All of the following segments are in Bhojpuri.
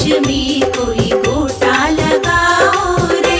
रेशमी कोई गोटा लगाओ रे।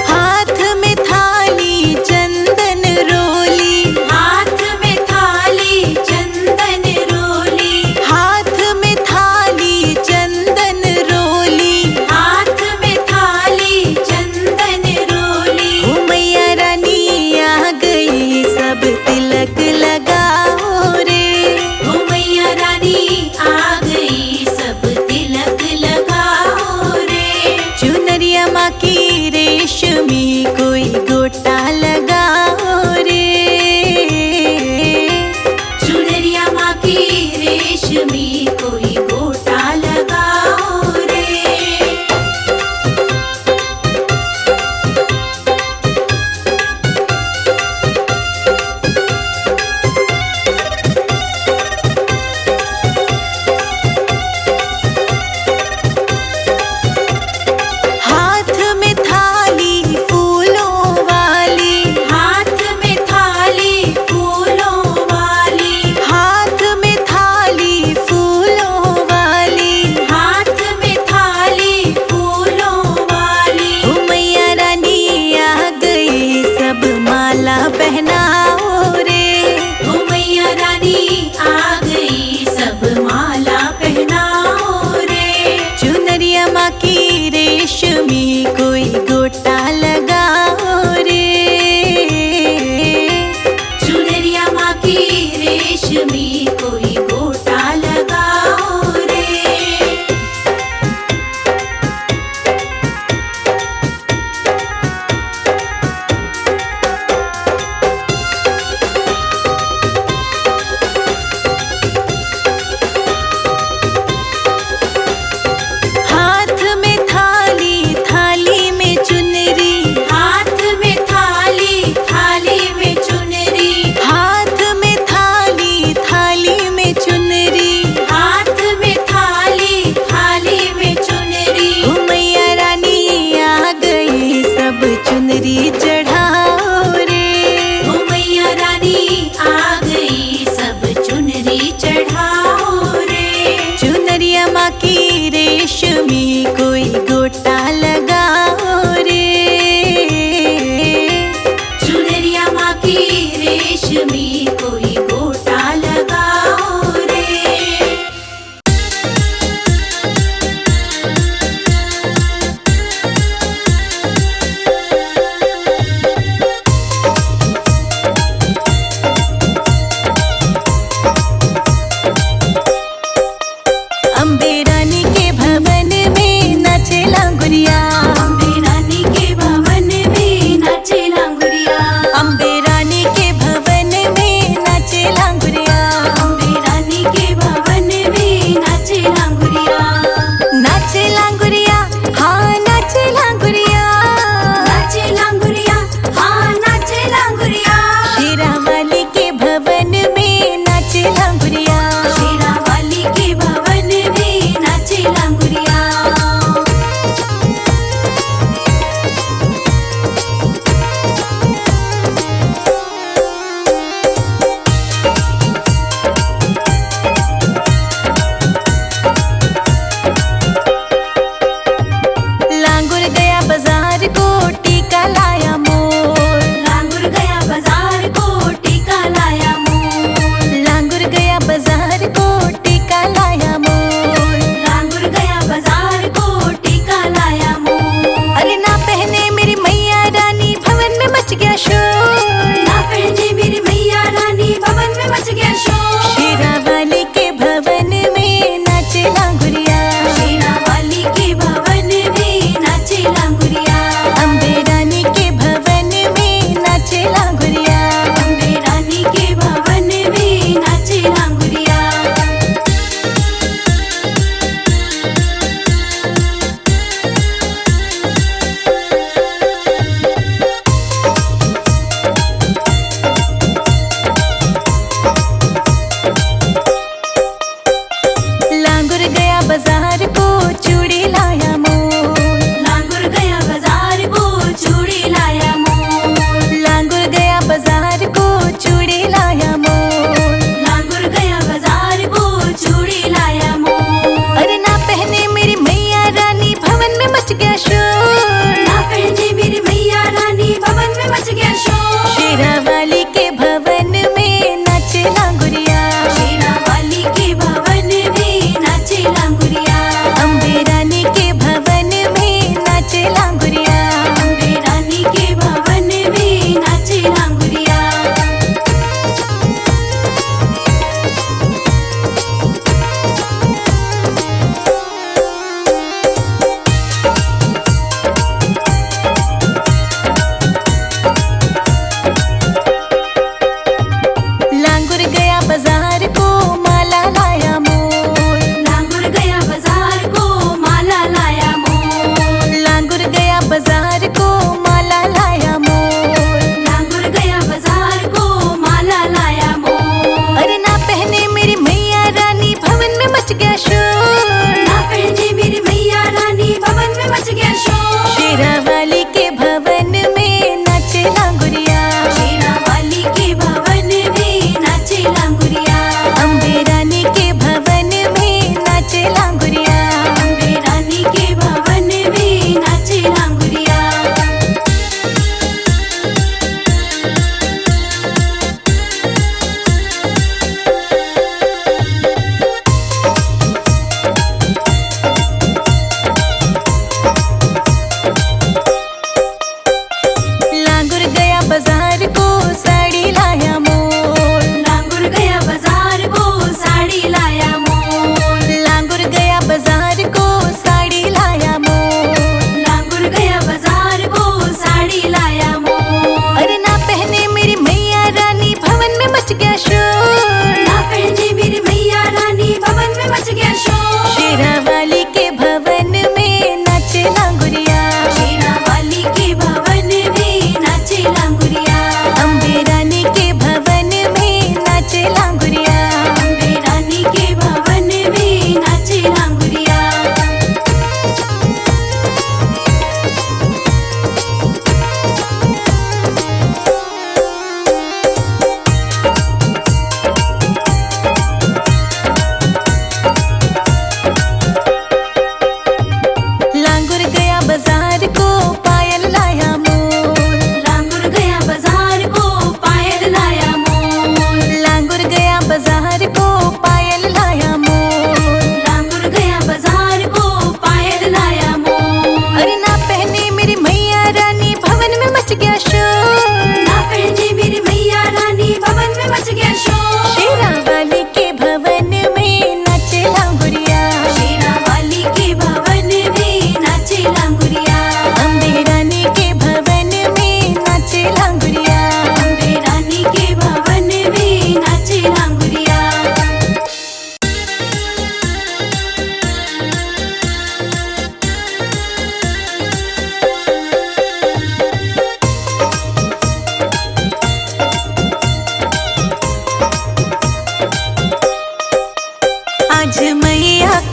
हाथ में थाली चंदन रोली, हाथ में थाली चंदन रोली, हाथ में थाली चंदन रोली, हाथ में थाली चंदन रोली। ओ मैया रानी आ गई सब तिलक लगाओ रे। ओ मैया रानी आ गई सब तिलक लगाओ रे। चुनरिया माँ की रेशमी कोई गोटा लगाओ रे। चुनरिया माँ की रेशमी कोई गोटा लगाओ रे। हाथ में थाली फूलों वाली, हाथ में थाली फूलों वाली, हाथ में थाली फूलों वाली, हाथ में थाली फूलों वाली। ओ मैया रानी आ गई सब माला पहनाओ रे। ओ मैया रानी आ गई सब माला पहनाओ रे। चुनरिया माँ की रेशमी कोई गोटा लगाओ रे। चुनरिया माँ की रेशमी कोई गोटा लगाओ रे। हाथ में थाली, थाली में चुनरी, हाथ में थाली, थाली में चुनरी, हाथ में थाली, थाली में चुनरी, हाथ में थाली, थाली में चुनरी। ओ मैया रानी आ गई सब चुनरी चढ़ाओ रे। ओ मैया रानी आ गई सब चुनरी चढ़ाओ रे। चुनरिया माँ की रेशमी कोई गोटा लगाओ रे। चुनरिया माँ की रेशमी कोई गोटा लगाओ रे। अम्बे रानी के भवन में नाचे लांगुरिया, अम्बे रानी के भवन में नाचे लांगुरिया, अम्बे रानी के भवन में नाचे लांगुरिया, अम्बे रानी के भवन में नाचे लांगुरिया। नाचे लांगुरिया, हाँ नाचे लांगुरिया, नाचे लांगुरिया, हाँ नाचे लांगुरिया। शेरावाली के भवन में नाचे लांगुरिया, शेरावाली के भवन में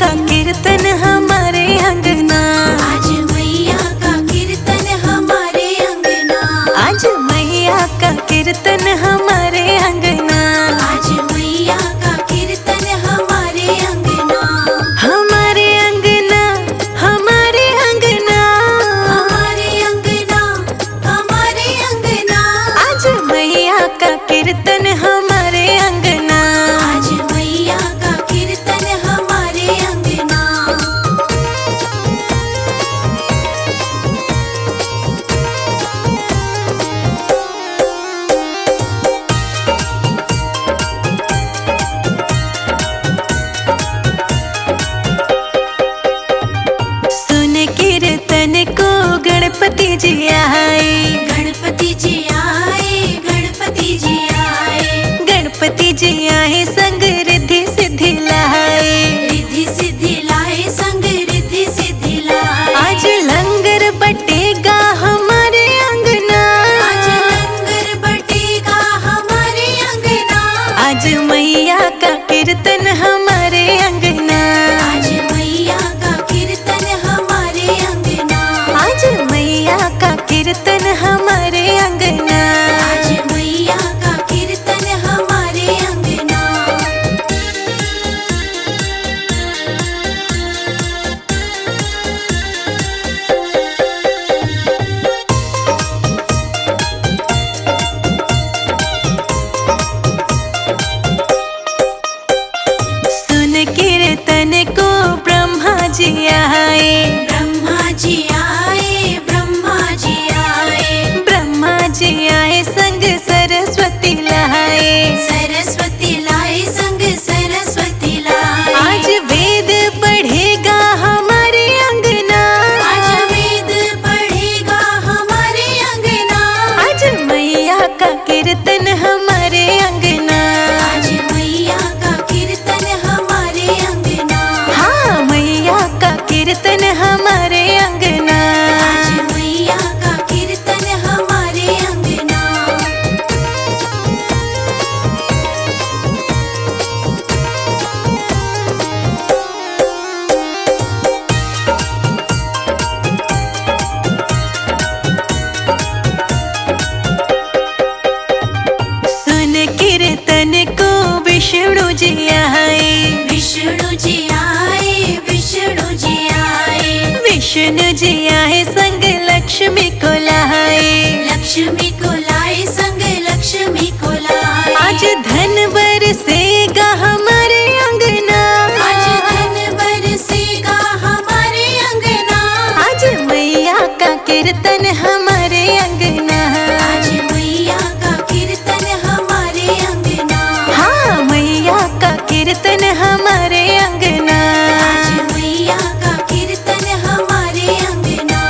का कीर्तन हमारे अंगना, आज मैया का कीर्तन हमारे अंगना, आज मैया का कीर्तन हमारे अंगना, आज मैया का कीर्तन हमारे अंगना, हमारे अंगना, हमारे अंगना, हमारे अंगना, हमारे अंगना, आज मैया का कीर्तन हमारे अंगना। आज मैया का कीर्तन हमारे अंगना। सुन कीर्तन को गणपति जी आए, गणपति जी आए, गणपति जी आए, गणपति जी आए संग रिद्धि सिद्धि लाए। रिद्धि सिद्धि लाए, संग रिद्धि सिद्धि लाए। आज लंगर बटेगा हमारे अंगना, आज लंगर बटेगा हमारे अंगना, आज मैया का कीर्तन हमारे अंगना, आज मैया का कीर्तन हमारे अंगना, आज मैया का कीर्तन हमारे अंगना। आज मैया का कीर्तन हमारे अंगना। सुन कीर्तन को ब्रह्मा जी आए, ब्रह्मा जी आए, ब्रह्मा जी आए, ब्रह्मा जी आए संग सरस्वती लाए। सरस्वती लाए, संग सरस्वती लाए। आज वेद पढ़ेगा हमारे अंगना, आज वेद पढ़ेगा हमारे अंगना, आज मैया का कीर्तन हमारे अंगना। आज मैया का कीर्तन हमारे अंगना, हाँ मैया का कीर्तन हमारे अंगना। आज मैया का कीर्तन हमारे अंगना। सुन कीर्तन को विष्णु जी आए, विष्णु जी आए, विष्णु जी आए, विष्णु जी आए संग लक्ष्मी को लाए। लक्ष्मी को लाए, संग लक्ष्मी को लाए। आज धन बरसेगा हमारे अंगना, आज धन बरसेगा हमारे अंगना, आज मैया का कीर्तन हमारे अंगना। आज मैया का कीर्तन हमारे अंगना, हाँ मैया का कीर्तन हमारे अंगना। आज मैया का कीर्तन हमारे अंगना।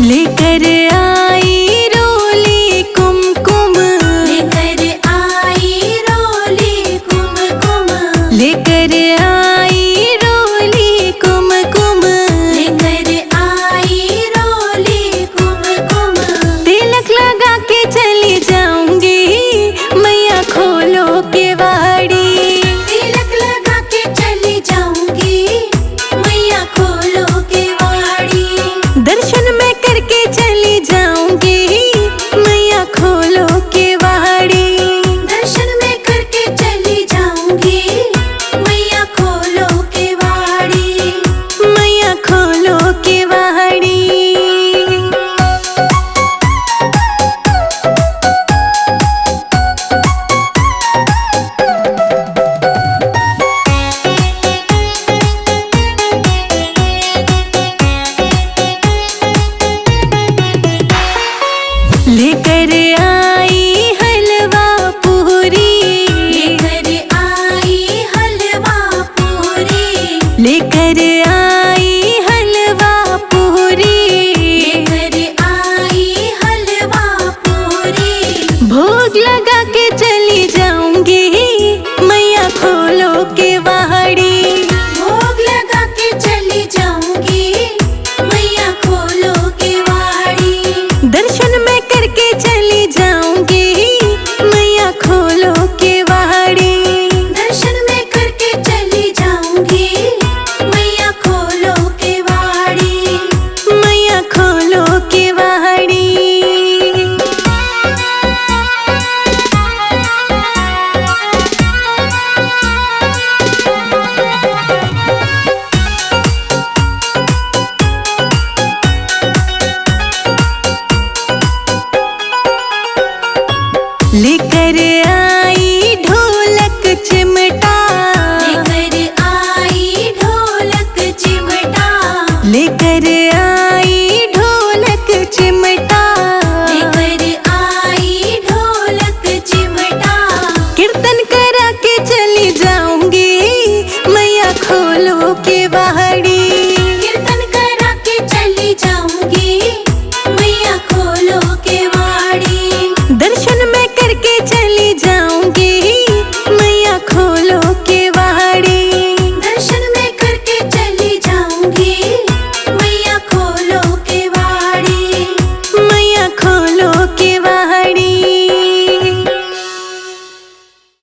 लेकर आई रोली कुमकुम, लेकर आई रोली कुमकुम, लेकर आई रोली कुमकुम, लेकर आई रोली कुमकुम। तिलक लगा के चली जाऊंगी, मैया खोलो केवाड़ी। तिलक लगा के चली जाऊंगी, मैया खोलो केवाड़ी। दर्शन में करके चली जाऊंगी, मैया खोलो केवाड़ी। दर्शन में करके चली जाऊंगी, मैया खोलो केवाड़ी। मैया खोलो केवाड़ी। लेकर